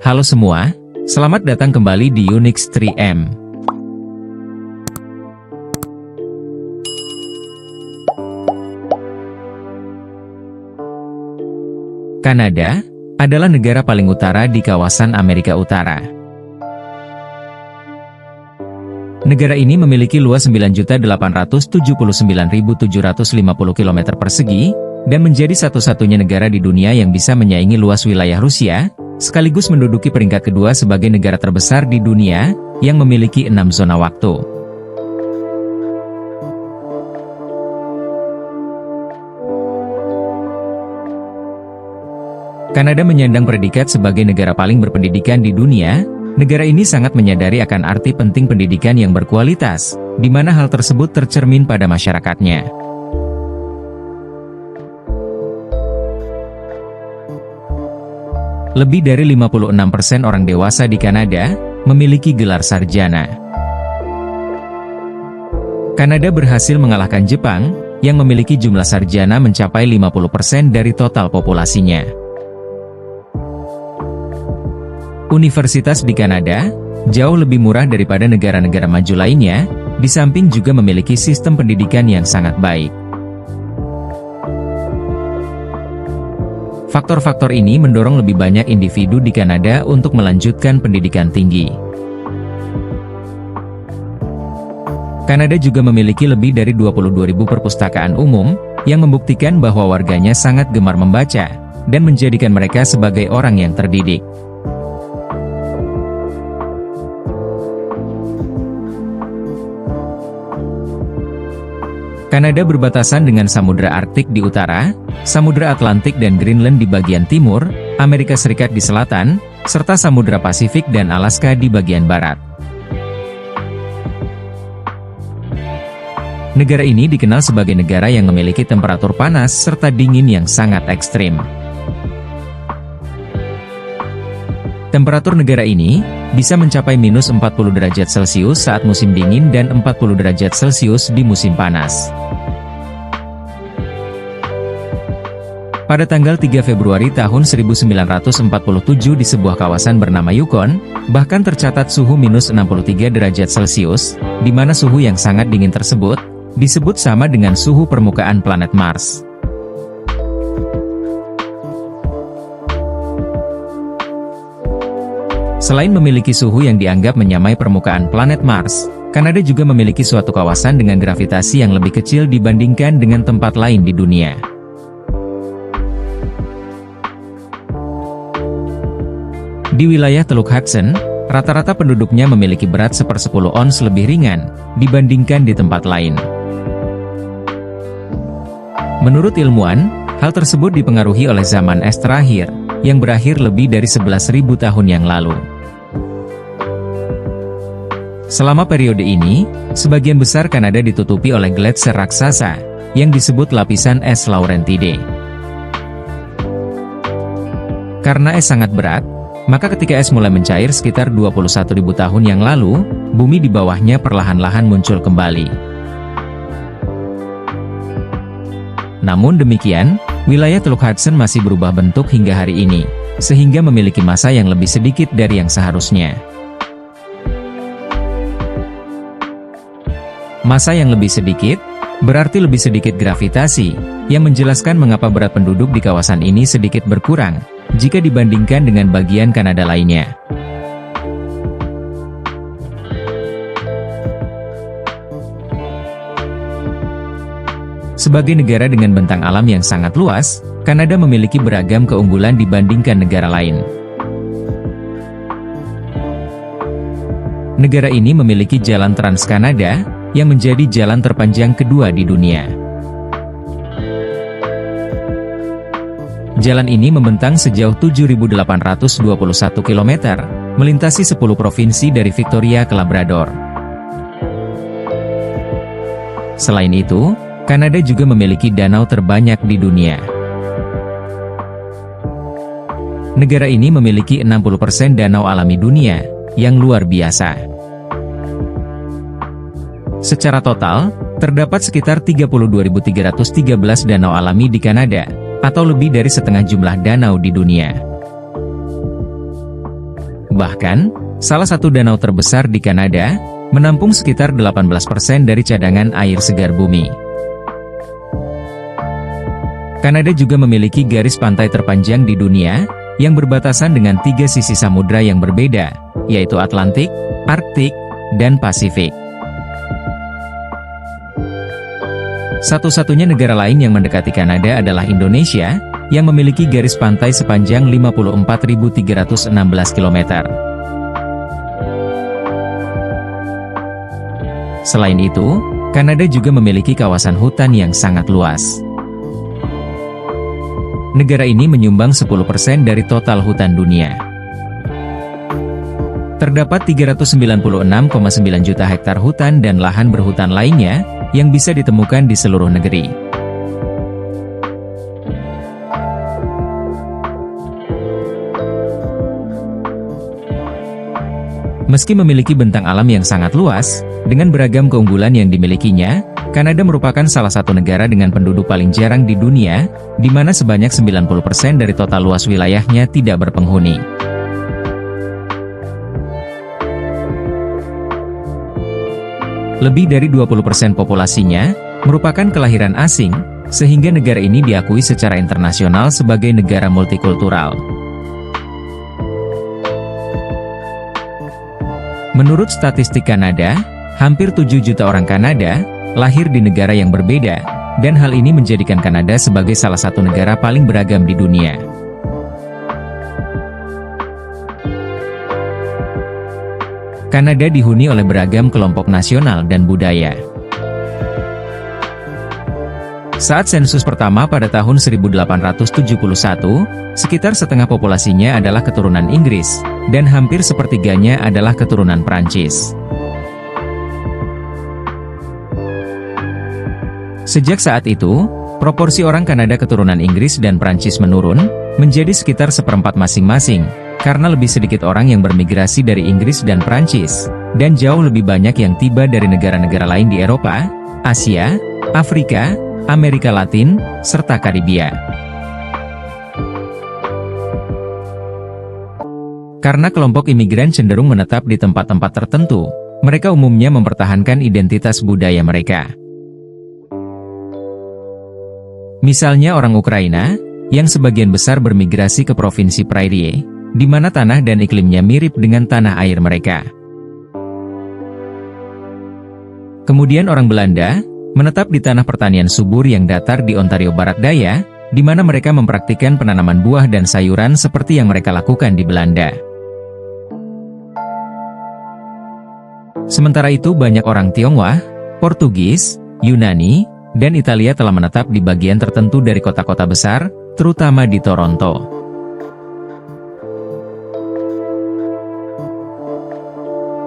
Halo semua, selamat datang kembali di Unix 3M. Kanada adalah negara paling utara di kawasan Amerika Utara. Negara ini memiliki luas 9.879.750 km persegi, dan menjadi satu-satunya negara di dunia yang bisa menyaingi luas wilayah Rusia, sekaligus menduduki peringkat kedua sebagai negara terbesar di dunia, yang memiliki 6 zona waktu. Kanada menyandang predikat sebagai negara paling berpendidikan di dunia. Negara ini sangat menyadari akan arti penting pendidikan yang berkualitas, di mana hal tersebut tercermin pada masyarakatnya. Lebih dari 56% orang dewasa di Kanada memiliki gelar sarjana. Kanada berhasil mengalahkan Jepang, yang memiliki jumlah sarjana mencapai 50% dari total populasinya. Universitas di Kanada jauh lebih murah daripada negara-negara maju lainnya, di samping juga memiliki sistem pendidikan yang sangat baik. Faktor-faktor ini mendorong lebih banyak individu di Kanada untuk melanjutkan pendidikan tinggi. Kanada juga memiliki lebih dari 22.000 perpustakaan umum, yang membuktikan bahwa warganya sangat gemar membaca, dan menjadikan mereka sebagai orang yang terdidik. Kanada berbatasan dengan Samudra Arktik di utara, Samudra Atlantik dan Greenland di bagian timur, Amerika Serikat di selatan, serta Samudra Pasifik dan Alaska di bagian barat. Negara ini dikenal sebagai negara yang memiliki temperatur panas serta dingin yang sangat ekstrim. Temperatur negara ini bisa mencapai minus 40 derajat Celcius saat musim dingin dan 40 derajat Celcius di musim panas. Pada tanggal 3 Februari tahun 1947 di sebuah kawasan bernama Yukon, bahkan tercatat suhu minus 63 derajat Celcius, di mana suhu yang sangat dingin tersebut disebut sama dengan suhu permukaan planet Mars. Selain memiliki suhu yang dianggap menyamai permukaan planet Mars, Kanada juga memiliki suatu kawasan dengan gravitasi yang lebih kecil dibandingkan dengan tempat lain di dunia. Di wilayah Teluk Hudson, rata-rata penduduknya memiliki berat 1/10 ons lebih ringan, dibandingkan di tempat lain. Menurut ilmuwan, hal tersebut dipengaruhi oleh zaman es terakhir, yang berakhir lebih dari 11.000 tahun yang lalu. Selama periode ini, sebagian besar Kanada ditutupi oleh gletser raksasa, yang disebut lapisan es Laurentide. Karena es sangat berat, maka ketika es mulai mencair sekitar 21.000 tahun yang lalu, bumi di bawahnya perlahan-lahan muncul kembali. Namun demikian, wilayah Teluk Hudson masih berubah bentuk hingga hari ini, sehingga memiliki massa yang lebih sedikit dari yang seharusnya. Massa yang lebih sedikit, berarti lebih sedikit gravitasi, yang menjelaskan mengapa berat penduduk di kawasan ini sedikit berkurang, jika dibandingkan dengan bagian Kanada lainnya. Sebagai negara dengan bentang alam yang sangat luas, Kanada memiliki beragam keunggulan dibandingkan negara lain. Negara ini memiliki jalan Trans-Kanada, yang menjadi jalan terpanjang kedua di dunia. Jalan ini membentang sejauh 7.821 km, melintasi 10 provinsi dari Victoria ke Labrador. Selain itu, Kanada juga memiliki danau terbanyak di dunia. Negara ini memiliki 60% danau alami dunia, yang luar biasa. Secara total, terdapat sekitar 32.313 danau alami di Kanada, atau lebih dari setengah jumlah danau di dunia. Bahkan, salah satu danau terbesar di Kanada, menampung sekitar 18% dari cadangan air segar bumi. Kanada juga memiliki garis pantai terpanjang di dunia, yang berbatasan dengan 3 sisi samudra yang berbeda, yaitu Atlantik, Arktik, dan Pasifik. Satu-satunya negara lain yang mendekati Kanada adalah Indonesia, yang memiliki garis pantai sepanjang 54.316 km. Selain itu, Kanada juga memiliki kawasan hutan yang sangat luas. Negara ini menyumbang 10% dari total hutan dunia. Terdapat 396,9 juta hektar hutan dan lahan berhutan lainnya, yang bisa ditemukan di seluruh negeri. Meski memiliki bentang alam yang sangat luas, dengan beragam keunggulan yang dimilikinya, Kanada merupakan salah satu negara dengan penduduk paling jarang di dunia, di mana sebanyak 90% dari total luas wilayahnya tidak berpenghuni. Lebih dari 20% populasinya merupakan kelahiran asing, sehingga negara ini diakui secara internasional sebagai negara multikultural. Menurut statistik Kanada, hampir 7 juta orang Kanada lahir di negara yang berbeda, dan hal ini menjadikan Kanada sebagai salah satu negara paling beragam di dunia. Kanada dihuni oleh beragam kelompok nasional dan budaya. Saat sensus pertama pada tahun 1871, sekitar setengah populasinya adalah keturunan Inggris, dan hampir sepertiganya adalah keturunan Prancis. Sejak saat itu, proporsi orang Kanada keturunan Inggris dan Prancis menurun, menjadi sekitar seperempat masing-masing, karena lebih sedikit orang yang bermigrasi dari Inggris dan Prancis, dan jauh lebih banyak yang tiba dari negara-negara lain di Eropa, Asia, Afrika, Amerika Latin, serta Karibia. Karena kelompok imigran cenderung menetap di tempat-tempat tertentu, mereka umumnya mempertahankan identitas budaya mereka. Misalnya orang Ukraina, yang sebagian besar bermigrasi ke Provinsi Prairie, di mana tanah dan iklimnya mirip dengan tanah air mereka. Kemudian orang Belanda, menetap di tanah pertanian subur yang datar di Ontario Barat Daya, di mana mereka mempraktikkan penanaman buah dan sayuran seperti yang mereka lakukan di Belanda. Sementara itu banyak orang Tionghoa, Portugis, Yunani, dan Italia telah menetap di bagian tertentu dari kota-kota besar, terutama di Toronto.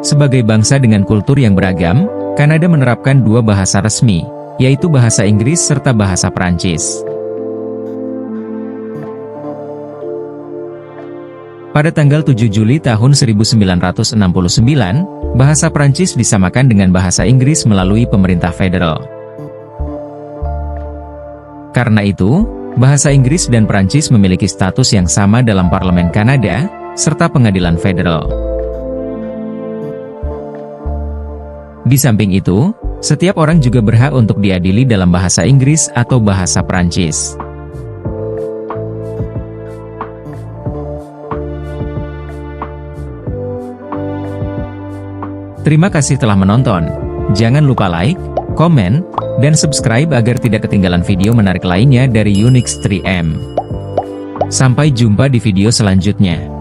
Sebagai bangsa dengan kultur yang beragam, Kanada menerapkan 2 bahasa resmi, yaitu bahasa Inggris serta bahasa Prancis. Pada tanggal 7 Juli tahun 1969, bahasa Prancis disamakan dengan bahasa Inggris melalui pemerintah federal. Karena itu, bahasa Inggris dan Prancis memiliki status yang sama dalam Parlemen Kanada, serta pengadilan federal. Di samping itu, setiap orang juga berhak untuk diadili dalam bahasa Inggris atau bahasa Prancis. Terima kasih telah menonton. Jangan lupa like, komen, dan subscribe agar tidak ketinggalan video menarik lainnya dari Unix 3M. Sampai jumpa di video selanjutnya.